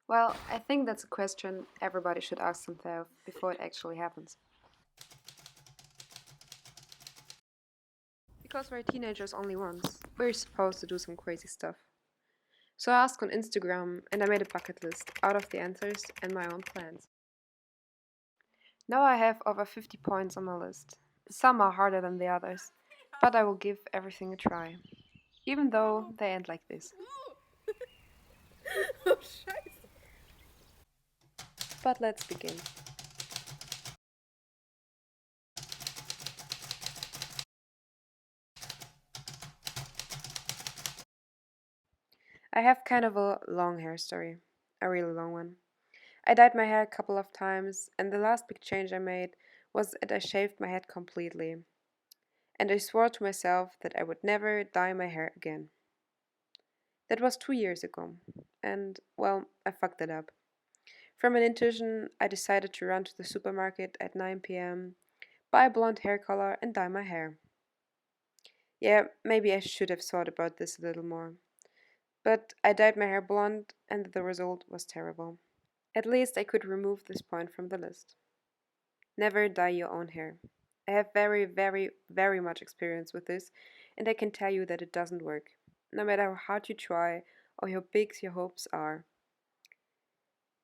Well, I think that's a question everybody should ask themselves before it actually happens. Because we're teenagers only once, we're supposed to do some crazy stuff. So I asked on Instagram and I made a bucket list out of the answers and my own plans. Now I have over 50 points on my list. Some are harder than the others, but I will give everything a try. Even though they end like this. Oh, scheiße. But let's begin. I have kind of a long hair story. A really long one. I dyed my hair a couple of times, and the last big change I made was that I shaved my head completely. And I swore to myself that I would never dye my hair again. That was 2 years ago, and well, I fucked it up. From an intuition, I decided to run to the supermarket at 9 p.m., buy a blonde hair color, and dye my hair. Yeah, maybe I should have thought about this a little more. But I dyed my hair blonde, and the result was terrible. At least I could remove this point from the list. Never dye your own hair. I have very, very, very much experience with this, and I can tell you that it doesn't work, no matter how hard you try or how big your hopes are.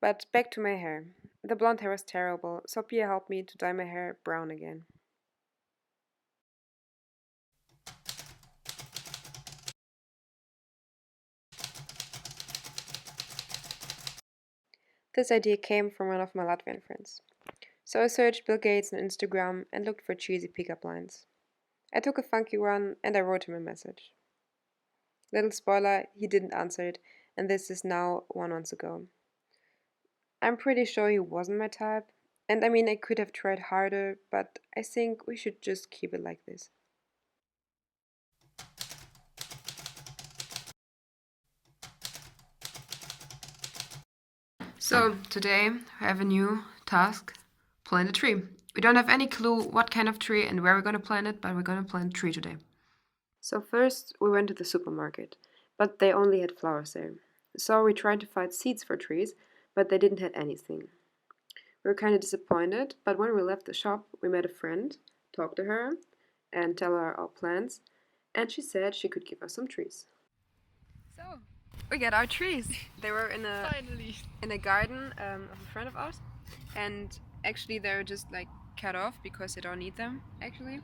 But back to my hair. The blonde hair was terrible, so Pia helped me to dye my hair brown again. This idea came from one of my Latvian friends. So I searched Bill Gates on Instagram and looked for cheesy pickup lines. I took a funky one and I wrote him a message. Little spoiler, he didn't answer it, and this is now 1 month ago. I'm pretty sure he wasn't my type, and I mean, I could have tried harder, but I think we should just keep it like this. So, today I have a new task: plant a tree. We don't have any clue what kind of tree and where we're gonna plant it, but we're gonna plant a tree today. So, first we went to the supermarket, but they only had flowers there. So, we tried to find seeds for trees, but they didn't have anything. We were kind of disappointed, but when we left the shop, we met a friend, talked to her, and tell her our plans, and she said she could give us some trees. So we got our trees. They were Finally. in a garden of a friend of ours, and actually they're just like cut off because they don't need them actually.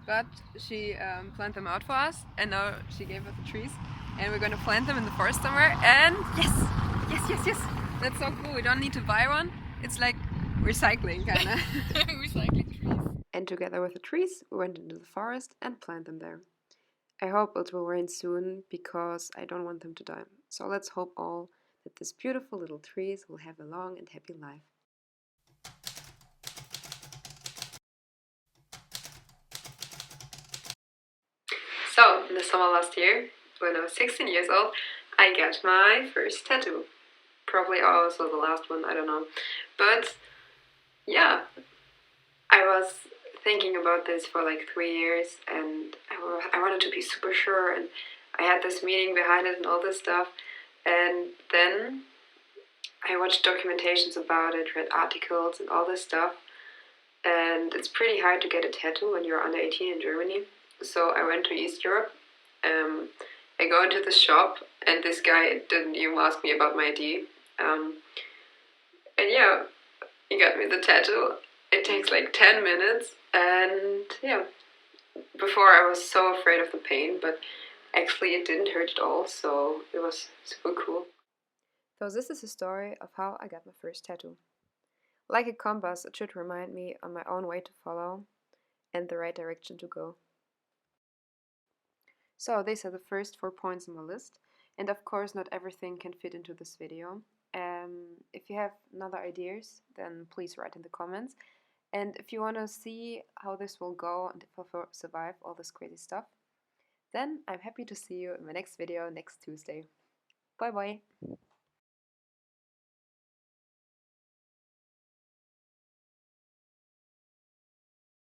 But she planted them out for us, and now she gave us the trees, and we're gonna plant them in the forest somewhere. And yes, yes, yes, yes, that's so cool. We don't need to buy one. It's like recycling, kinda. Recycling trees. And together with the trees, we went into the forest and planted them there. I hope it will rain soon because I don't want them to die. So let's hope all that these beautiful little trees will have a long and happy life. So, in the summer last year, when I was 16 years old, I got my first tattoo. Probably also the last one, I don't know. But yeah, I was thinking about this for like 3 years, and I wanted to be super sure, and I had this meaning behind it and all this stuff. And then I watched documentations about it, read articles, and all this stuff. And it's pretty hard to get a tattoo when you're under 18 in Germany. So I went to East Europe. Um, I go into the shop, and this guy didn't even ask me about my ID. And yeah, he got me the tattoo. It takes like 10 minutes, and yeah, before I was so afraid of the pain, but actually it didn't hurt at all, so it was super cool. So this is the story of how I got my first tattoo. Like a compass, it should remind me on my own way to follow and the right direction to go. So these are the first 4 points on my list, and of course not everything can fit into this video. If you have other ideas, then please write in the comments. And if you want to see how this will go and if I survive all this crazy stuff, then I'm happy to see you in my next video next Tuesday. Bye bye!